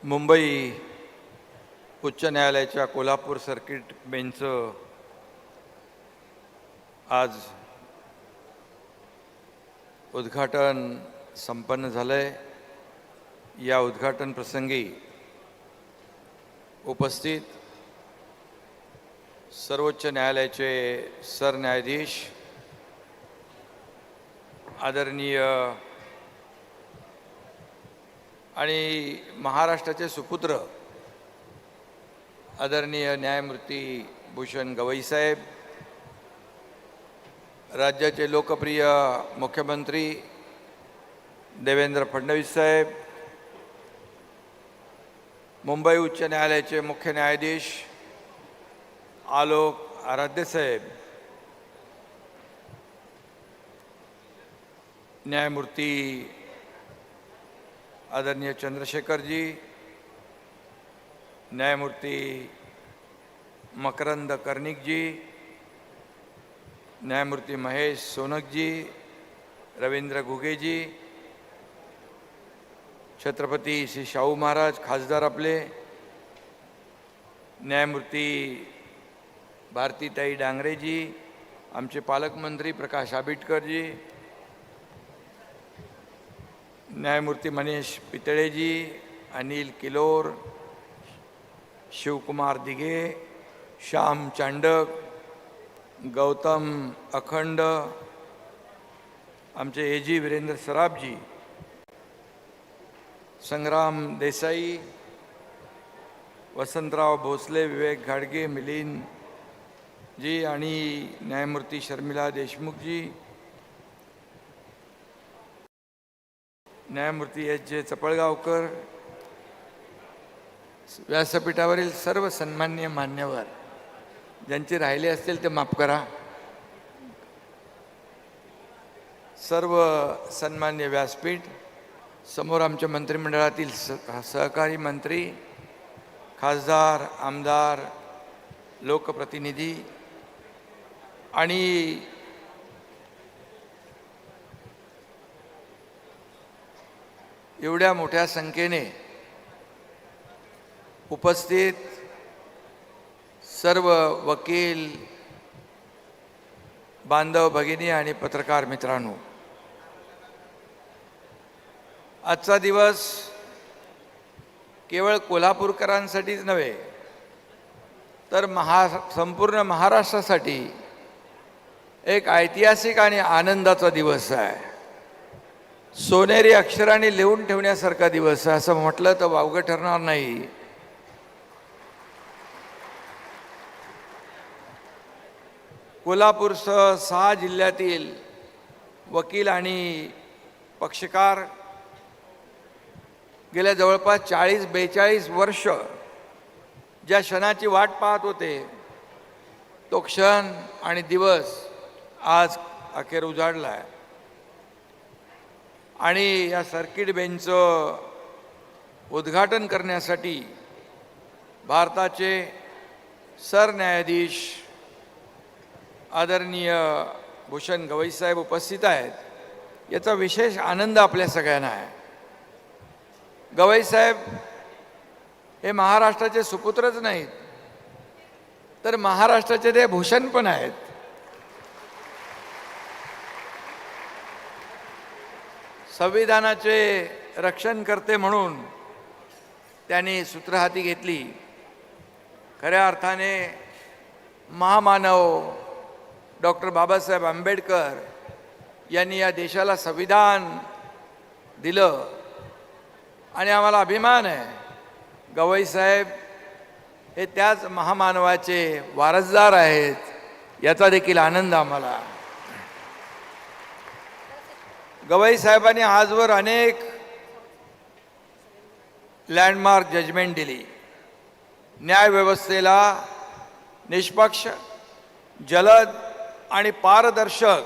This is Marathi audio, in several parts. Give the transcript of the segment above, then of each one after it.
मुंबई उच्च न्यायालयाच्या कोल्हापूर सर्किट बेंचचं आज उद्घाटन संपन्न झालंय। या उद्घाटन प्रसंगी उपस्थित सर्वोच्च न्यायालयाचे सरन्यायाधीश आदरणीय आणि महाराष्ट्राचे सुपुत्र आदरणीय न्यायमूर्ती भूषण गवई साहेब, राज्याचे लोकप्रिय मुख्यमंत्री देवेंद्र फडणवीस साहेब, मुंबई उच्च न्यायालयाचे मुख्य न्यायाधीश आलोक आराध्य साहेब, न्यायमूर्ती आदरणीय चंद्रशेखर जी, न्यायमूर्ती मकरंद कर्णिक जी, न्यायमूर्ती महेश सोनक जी, रवींद्र घुगे जी, छत्रपती श्री शाहू महाराज खासदार आपले, न्यायमूर्ती भारतीताई डांगरे जी, आमचे पालकमंत्री प्रकाश आंबेडकर जी, न्यायमूर्ती मनीष पितळे जी, अनिल किलोर, शिवकुमार दिघे, श्याम चांडक, गौतम अखंड, आमचे एजी वीरेंद्र सराफ जी, संग्राम देसाई, वसंतराव भोसले, विवेक घाडगे, मिलिंद जी आणि न्यायमूर्ती शर्मिला देशमुख जी, न्यायमूर्ती एच जे चपळगावकर, व्यासपीठावरील सर्व सन्माननीय मान्यवर, ज्यांचे राहिले असतील ते माफ करा, सर्व सन्मान्य व्यासपीठ, समोर आमच्या मंत्रिमंडळातील सहकारी मंत्री, खासदार, आमदार, लोकप्रतिनिधी आणि एवढ्या मोठ्या संख्येने उपस्थित सर्व वकील बांधव भगिनी आणि पत्रकार मित्रांनो, आजचा दिवस केवळ कोल्हापूरकरांसाठीच नव्हे तर संपूर्ण महाराष्ट्रासाठी एक ऐतिहासिक आणि आनंदाचा दिवस आहे। सोनेरी अक्षराने लिहून ठेवण्यासारखा दिवस आहे, असं म्हटलं तर वावगं ठरणार नाही। कोल्हापूरसह 6 जिल्ह्यातील वकील आणि पक्षकार गेल्या जवळपास 40-42 वर्ष ज्या क्षणाची वाट पाहत होते, तो क्षण आणि दिवस आज अखेर उजाडला आहे। आणि या सर्किट बेंचचं उद्घाटन करण्यासाठी भारताचे सरन्यायाधीश आदरणीय भूषण गवई साहेब उपस्थित आहेत। याचा विशेष आनंद आपल्या सगळ्यांना आहे। गवई साहेब हे महाराष्ट्राचे सुपुत्रच नाहीत तर महाराष्ट्राचे ते भूषण पण आहेत। संविधानाचे रक्षण करते म्हणून त्यांनी सूत्र हाती घेतली। खऱ्या अर्थाने महामानव डॉक्टर बाबासाहेब आंबेडकर यांनी या देशाला संविधान दिलं आणि आम्हाला अभिमान आहे, गवई साहेब हे त्याच महामानवाचे वारसदार आहेत, याचा देखील आनंद आम्हाला। गवई साहेबांनी आजवर अनेक लँडमार्क जजमेंट दिली। न्यायव्यवस्थेला निष्पक्ष, जलद आणि पारदर्शक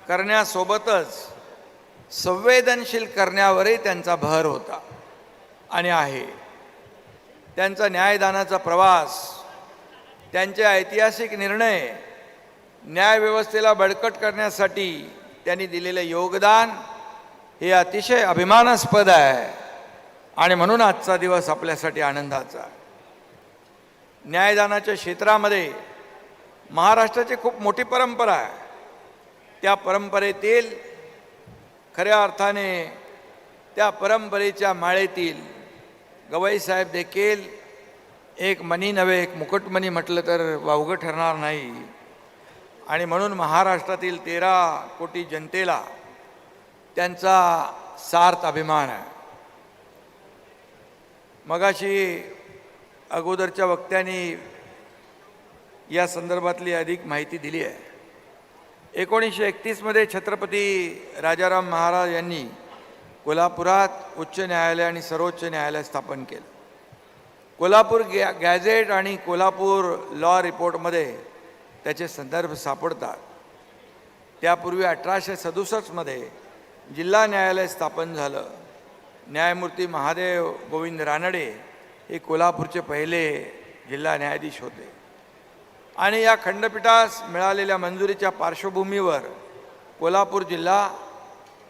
करण्यासोबतच संवेदनशील करण्यावरही त्यांचा भर होता आणि आहे। त्यांचा न्यायदानाचा प्रवास, त्यांचे ऐतिहासिक निर्णय, न्यायव्यवस्थेला बळकट करण्यासाठी त्यांनी दिलेले योगदान हे अतिशय अभिमानास्पद आहे आणि म्हणून आजचा दिवस आपल्यासाठी आनंदाचा आहे. न्यायदानाच्या क्षेत्रामध्ये महाराष्ट्राची खूप मोठी परंपरा आहे. त्या परंपरेतील खऱ्या अर्थाने त्या परंपरेच्या माळेतील गवई साहेब देखील एक मणी नव्हे एक मुकुटमणी म्हटलं तर वावगं ठरणार नाही. आणि म्हणून महाराष्ट्रातील 13 कोटी जनतेला त्यांचा सार्थ अभिमान आहे. मगाशी अगोदरच्या वक्त्यांनी या संदर्भातली अधिक माहिती दिली आहे. 1931 मध्ये छत्रपती राजाराम महाराज यांनी कोल्हापुरात उच्च न्यायालय आणि सर्वोच्च न्यायालय स्थापन केलं. कोल्हापूर गॅझेट आणि कोल्हापूर लॉ रिपोर्टमध्ये त्याचे संदर्भ सापडतात. त्यापूर्वी 1867 मध्ये जिल्हा न्यायालय स्थापन झालं. न्यायमूर्ती महादेव गोविंद रानडे हे कोल्हापूरचे पहिले जिल्हा न्यायाधीश होते. आणि या खंडपीठास मिळालेल्या मंजुरीच्या पार्श्वभूमीवर कोल्हापूर जिल्हा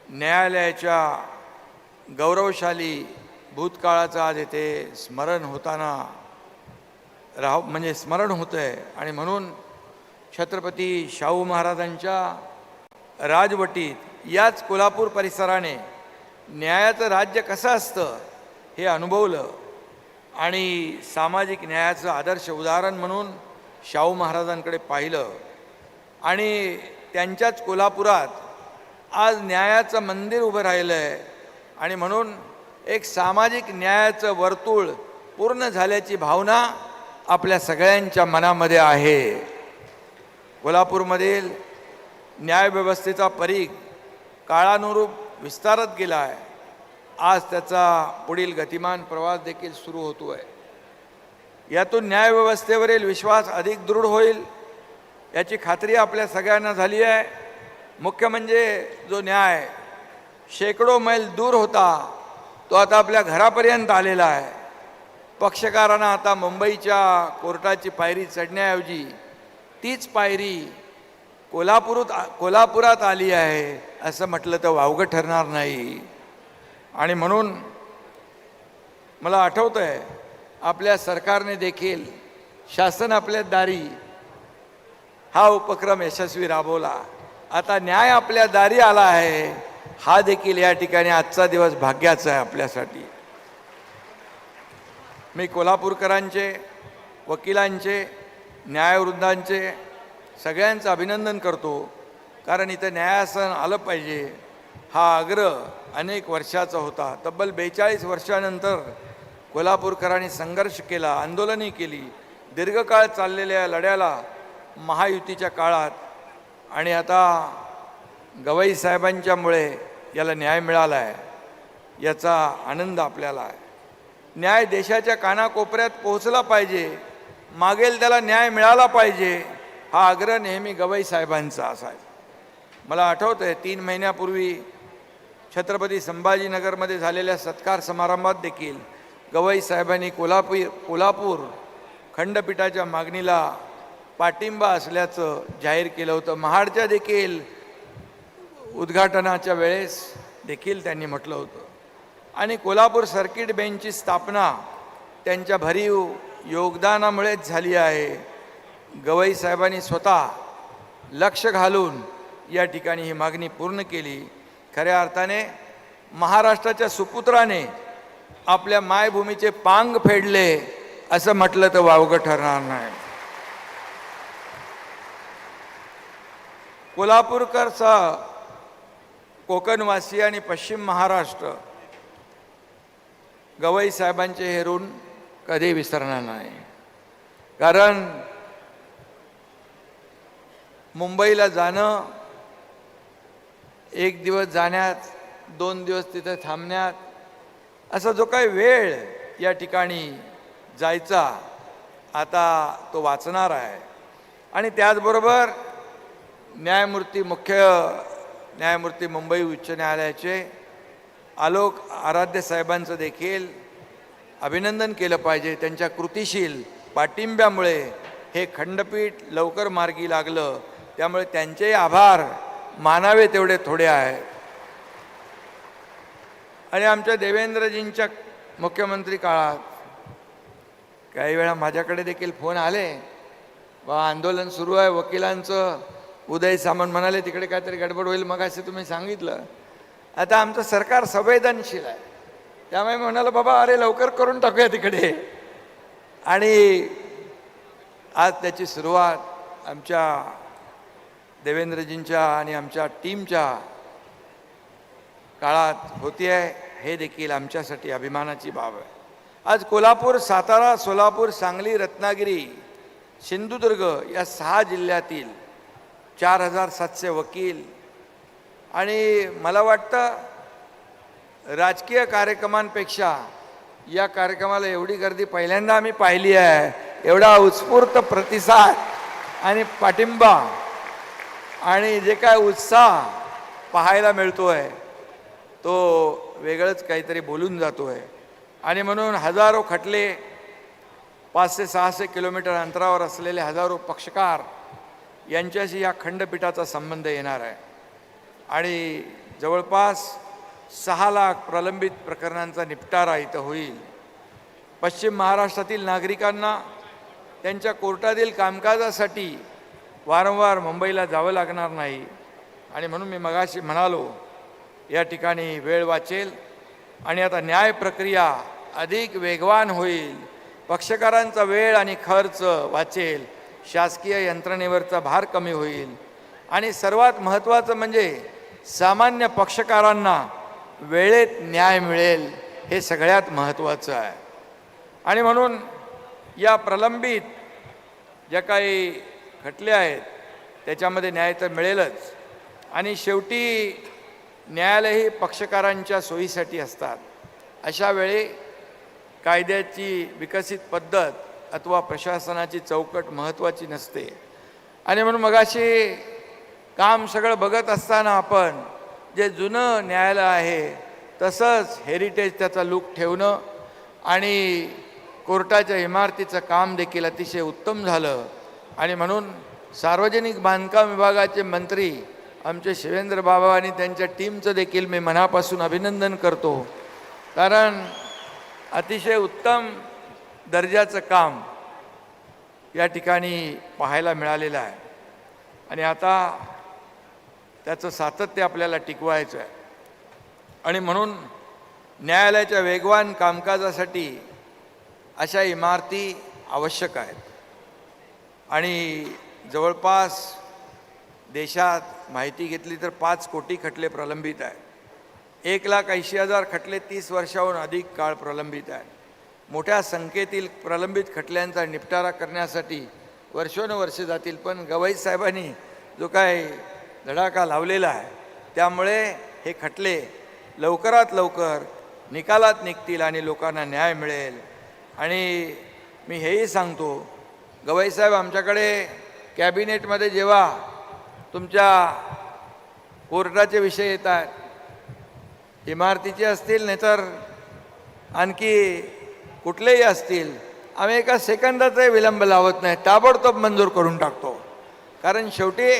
न्यायालयाच्या गौरवशाली भूतकाळाचं आज येथे स्मरण होताना म्हणजे स्मरण होतं आहे. आणि म्हणून छत्रपती शाहू महाराजांच्या राजवटीत याच कोल्हापूर परिसराने न्यायाचं राज्य कसं असतं हे अनुभवलं. आणि सामाजिक न्यायाचं आदर्श उदाहरण म्हणून शाहू महाराजांकडे पाहिलं. आणि त्यांच्याच कोल्हापुरात आज न्यायाचं मंदिर उभं राहिलं आहे. आणि म्हणून एक सामाजिक न्यायाचं वर्तुळ पूर्ण झाल्याची भावना आपल्या सगळ्यांच्या मनामध्ये आहे. कोल्हापूरमधील न्यायव्यवस्थेचा परीघ काळानुरूप विस्तारत गेला आहे. आज त्याचा पुढील गतिमान प्रवास देखील सुरू होतो आहे. यातून न्यायव्यवस्थेवरील विश्वास अधिक दृढ होईल याची खात्री आपल्या सगळ्यांना झाली आहे. मुख्य म्हणजे जो न्याय शेकडो मैल दूर होता तो आता आपल्या घरापर्यंत आलेला आहे. पक्षकारांना आता मुंबईच्या कोर्टाची पायरी चढण्याऐवजी तीच पायरी कोल्हापुरात आली आहे असं म्हटलं तर वावगं ठरणार नाही. आणि म्हणून मला आठवतं आहे आपल्या सरकारने देखील शासन आपल्या दारी हा उपक्रम यशस्वी राबवला. आता न्याय आपल्या दारी आला आहे हा देखील या ठिकाणी आजचा दिवस भाग्याचा आहे आपल्यासाठी. मी कोल्हापूरकरांचे, वकिलांचे, न्यायवृंदांचे सगळ्यांचं अभिनंदन करतो. कारण इथं न्यायासन आलं पाहिजे हा आग्रह अनेक वर्षाचा होता. तब्बल 42 वर्षानंतर कोल्हापूरकरांनी संघर्ष केला, आंदोलने केली. दीर्घकाळ चाललेल्या लढ्याला महायुतीच्या काळात आणि आता गवई साहेबांच्यामुळे याला न्याय मिळाला आहे. याचा आनंद आपल्याला आहे. न्याय देशाच्या कानाकोपऱ्यात पोहोचला पाहिजे, मागेल त्याला न्याय मिळाला पाहिजे हा आग्रह नेहमी गवई साहेबांचा असायचा. मला आठवतं आहे 3 महिन्यापूर्वी छत्रपती संभाजीनगरमध्ये झालेल्या सत्कार समारंभात देखील गवई साहेबांनी कोल्हापूर खंडपीठाच्या मागणीला पाठिंबा असल्याचं जाहीर केलं होतं. महाडच्या देखील उद्घाटनाच्या वेळेस देखील त्यांनी म्हटलं होतं. आणि कोल्हापूर सर्किट बेंचची स्थापना त्यांच्या भरीव योगदानामुळेच झाली आहे. गवई साहेबांनी स्वतः लक्ष घालून या ठिकाणी ही मागणी पूर्ण केली. खऱ्या अर्थाने महाराष्ट्राच्या सुपुत्राने आपल्या मायभूमीचे पांग फेडले असं म्हटलं तर वावगं ठरणार नाही. कोल्हापूरकरचा कोकणवासी आणि पश्चिम महाराष्ट्र गवई साहेबांचे हे ऋण कधी विसरणार नाही. कारण मुंबईला जाणं, 1 दिवस जाण्यात, 2 दिवस तिथे थांबण्यात, असा जो काही वेळ या ठिकाणी जायचा आता तो वाचणार आहे. आणि त्याचबरोबर मुख्य न्यायमूर्ती मुंबई उच्च न्यायालयाचे आलोक आराध्य साहेबांचं देखील अभिनंदन केलं पाहिजे. त्यांच्या कृतिशील पाठिंब्यामुळे हे खंडपीठ लवकर मार्गी लागलं. त्यामुळे त्यांचे आभार मानावे तेवढे थोडे आहेत. आणि आमच्या देवेंद्रजींच्या मुख्यमंत्री काळात काही वेळा माझ्याकडे देखील फोन आले, बा आंदोलन सुरू आहे वकिलांचं, उदय सामंत म्हणाले तिकडे काहीतरी गडबड होईल, मग असे तुम्ही सांगितलं. आता आमचं सरकार संवेदनशील आहे, त्यामुळे म्हणालं बाबा अरे लवकर करून टाकूया तिकडे. आणि आज त्याची सुरुवात आमच्या देवेंद्रजींच्या आणि आमच्या टीमच्या काळात होती आहे. हे देखील आमच्यासाठी अभिमानाची बाब आहे. आज कोल्हापूर, सातारा, सोलापूर, सांगली, रत्नागिरी, सिंधुदुर्ग या 6 जिल्ह्यातील 4700 वकील, आणि मला वाटतं राजकीय कार्यक्रमांपेक्षा या कार्यक्रमाला एवढी गर्दी पहिल्यांदा आम्ही पाहिली आहे. एवढा उत्स्फूर्त प्रतिसाद आणि पाठिंबा आणि जे काय उत्साह पाहायला मिळतोय तो वेगळंच काहीतरी बोलून जातोय. आणि म्हणून हजारो खटले, 500-600 किलोमीटर अंतरावर असलेले हजारो पक्षकार यांच्याशी या खंडपीठाचा संबंध येणार आहे. आणि जवळपास 6 लाख प्रलंबित प्रकरणांचा निपटारा इथं होईल. पश्चिम महाराष्ट्रातील नागरिकांना त्यांच्या कोर्टातील कामकाजासाठी वारंवार मुंबईला जावं लागणार नाही. आणि म्हणून मी मगाशी म्हणालो या ठिकाणी वेळ वाचेल आणि आता न्याय प्रक्रिया अधिक वेगवान होईल. पक्षकारांचा वेळ आणि खर्च वाचेल, शासकीय यंत्रणेवरचा भार कमी होईल आणि सर्वात महत्त्वाचं म्हणजे सामान्य पक्षकारांना वेळेत न्याय मिळेल, हे सगळ्यात महत्त्वाचं आहे. आणि म्हणून या प्रलंबित ज्या काही खटले आहेत त्याच्यामध्ये न्याय तर मिळेलच. आणि शेवटी न्यायालयही पक्षकारांच्या सोयीसाठी असतात. अशा वेळी कायद्याची विकसित पद्धत अथवा प्रशासनाची चौकट महत्त्वाची नसते. आणि म्हणून मगाशी काम सगळं बघत असताना आपण जे जुनं न्यायालय आहे तसंच हेरिटेज त्याचा लूक ठेवणं आणि कोर्टाच्या इमारतीचं काम देखील अतिशय उत्तम झालं. आणि म्हणून सार्वजनिक बांधकाम विभागाचे मंत्री आमचे शिवेंद्र बाबा आणि त्यांच्या टीमचं देखील मी मनापासून अभिनंदन करतो, कारण अतिशय उत्तम दर्जाचं काम या ठिकाणी पाहायला मिळालेलं आहे. आणि आता त्याचं सातत्य आपल्याला टिकवायचं आहे. आणि म्हणून न्यायालयाच्या वेगवान कामकाजासाठी अशा इमारती आवश्यक आहेत. आणि जवळपास देशात माहिती घेतली तर 5 कोटी खटले प्रलंबित आहेत. 1,80,000 खटले 30 वर्षाहून अधिक काळ प्रलंबित आहेत. मोठ्या संख्येतील प्रलंबित खटल्यांचा निपटारा करण्यासाठी वर्षोनवर्षे जातील, पण गवई साहेबांनी जो काय धडाका लावलेला आहे त्यामुळे हे खटले लवकरात लवकर निकालात निघतील आणि लोकांना न्याय मिळेल. आणि मी हेही सांगतो, गवई साहेब आमच्याकडे कॅबिनेटमध्ये जेव्हा तुमच्या कोर्टाचे विषय येतात, इमारतीचे असतील नाही तर आणखी कुठलेही असतील, आम्ही एका सेकंदाचाही विलंब लावत नाही, ताबडतोब मंजूर करून टाकतो. कारण शेवटी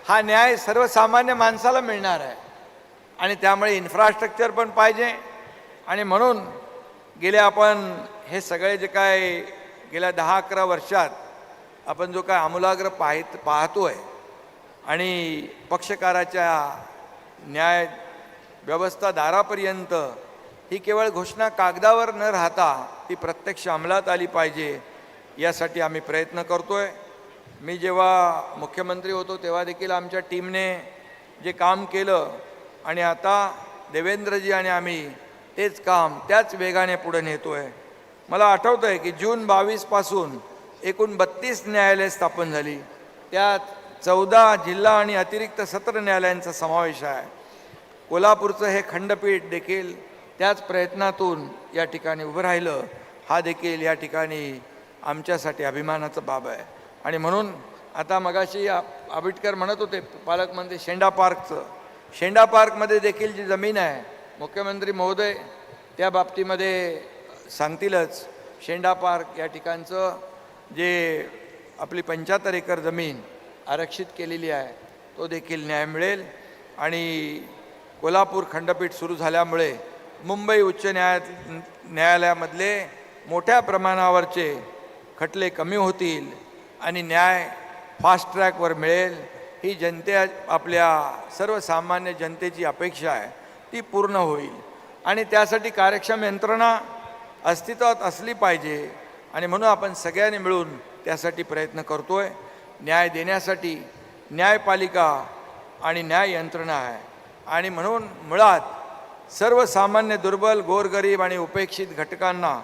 हा न्याय सर्वसामान्य माणसाला मिळणार आहे आणि त्यामुळे इन्फ्रास्ट्रक्चर पण पाहिजे. आणि म्हणून गेले आपण हे सगळे जे काय गेल्या 10-11 वर्षात आपण जो काय आमूलाग्र पाहतोय आणि पक्षकाराच्या न्याय व्यवस्था दारापर्यंत ही केवळ घोषणा कागदावर न राहता ती प्रत्यक्ष अंमलात आली पाहिजे, यासाठी आम्ही प्रयत्न करतोय. मी जेव्हा मुख्यमंत्री होतो तेव्हा देखील आमच्या टीमने जे काम केलं आणि आता देवेंद्रजी आणि आम्ही तेच काम त्याच वेगाने पुढे नेतोय. मला आठवतं आहे की जून 22 पासून एकूण 32 न्यायालये स्थापन झाली, त्यात 14 जिल्हा आणि अतिरिक्त सत्र न्यायालयांचा समावेश आहे. कोल्हापूरचं हे खंडपीठ देखील त्याच प्रयत्नातून या ठिकाणी उभं राहिलं. हा देखील या ठिकाणी आमच्यासाठी अभिमानाचा बाब आहे. आणि म्हणून आता मगाशी आबिटकर म्हणत होते पालकमंत्री शेंडा पार्कमध्ये देखील जी जमीन आहे, मुख्यमंत्री महोदय त्या बाबतीमध्ये सांगतीलच. शेंडा पार्क या ठिकाणचं जे आपली 75 एकर जमीन आरक्षित केलेली आहे तो देखील न्याय मिळेल. आणि कोल्हापूर खंडपीठ सुरू झाल्यामुळे मुंबई उच्च न्यायालयामधले मोठ्या प्रमाणावरचे खटले कमी होतील आणि न्याय फास्ट ट्रॅकवर मिळेल, ही आपल्या सर्वसामान्य जनतेची अपेक्षा आहे, ती पूर्ण होईल. आणि त्यासाठी कार्यक्षम यंत्रणा अस्तित्वात असली पाहिजे आणि म्हणून आपण सगळ्यांनी मिळून त्यासाठी प्रयत्न करतोय. न्याय देण्यासाठी न्यायपालिका आणि न्याय यंत्रणा आहे आणि म्हणून मुळात सर्वसामान्य दुर्बल, गोरगरीब आणि उपेक्षित घटकांना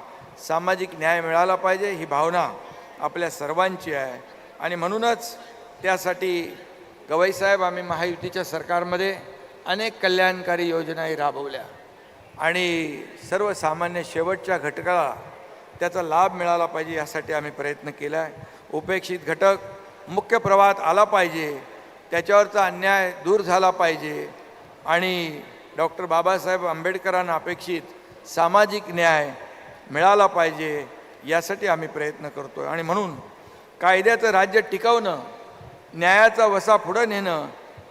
सामाजिक न्याय मिळाला पाहिजे, ही भावना आपल्या सर्वांची आहे. आणि म्हणूनच त्यासाठी गवईसाहेब, आम्ही महायुतीच्या सरकारमध्ये अनेक कल्याणकारी योजनाही राबवल्या आणि सर्वसामान्य शेवटच्या घटकाला त्याचा लाभ मिळाला पाहिजे यासाठी आम्ही प्रयत्न केला आहे. उपेक्षित घटक मुख्य प्रवाहात आला पाहिजे, त्याच्यावरचा अन्याय दूर झाला पाहिजे आणि डॉक्टर बाबासाहेब आंबेडकरांना अपेक्षित सामाजिक न्याय मिळाला पाहिजे यासाठी आम्ही प्रयत्न करतो आहे. आणि म्हणून कायद्याचं राज्य टिकवणं, न्यायाचा वसा पुढं नेणं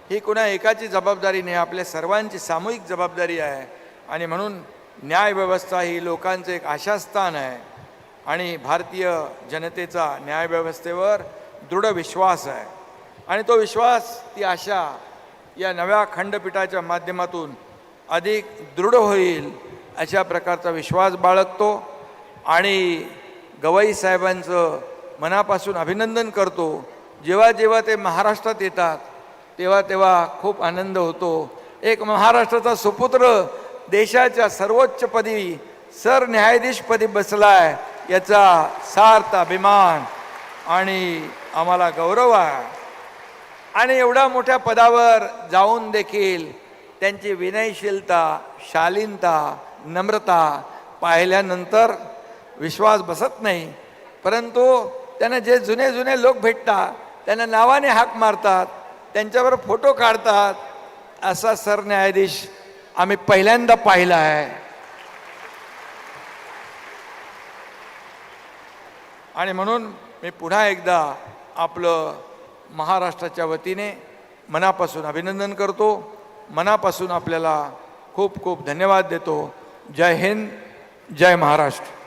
ही कुणा एकाची जबाबदारी नाही, आपल्या सर्वांची सामूहिक जबाबदारी आहे. आणि म्हणून न्यायव्यवस्था ही लोकांचं एक आशास्थान आहे आणि भारतीय जनतेचा न्यायव्यवस्थेवर दृढ विश्वास आहे आणि तो विश्वास, ती आशा या नव्या खंडपीठाच्या माध्यमातून अधिक दृढ होईल अशा प्रकारचा विश्वास बाळगतो आणि गवई साहेबांचं मनापासून अभिनंदन करतो. जेव्हा जेव्हा ते महाराष्ट्रात येतात तेव्हा तेव्हा खूप आनंद होतो. एक महाराष्ट्राचा सुपुत्र देशाच्या सर्वोच्चपदी सरन्यायाधीशपदी बसलाय याचा सार्थ अभिमान आणि आम्हाला गौरव आहे. आणि एवढ्या मोठ्या पदावर जाऊन देखील त्यांची विनयशीलता, शालीनता, नम्रता पाहिल्यानंतर विश्वास बसत नाही. परंतु त्यांना जे जुने जुने लोक भेटतात त्यांना नावाने हाक मारतात, त्यांच्यावर फोटो काढतात, असा सरन्यायाधीश आम्ही पहिल्यांदा पाहिला आहे. आणि म्हणून मी पुन्हा एकदा आपलं महाराष्ट्राच्या वतीने मनापासून अभिनंदन करतो, मनापासून आपल्याला खूप खूप धन्यवाद देतो. जय हिंद, जय महाराष्ट्र.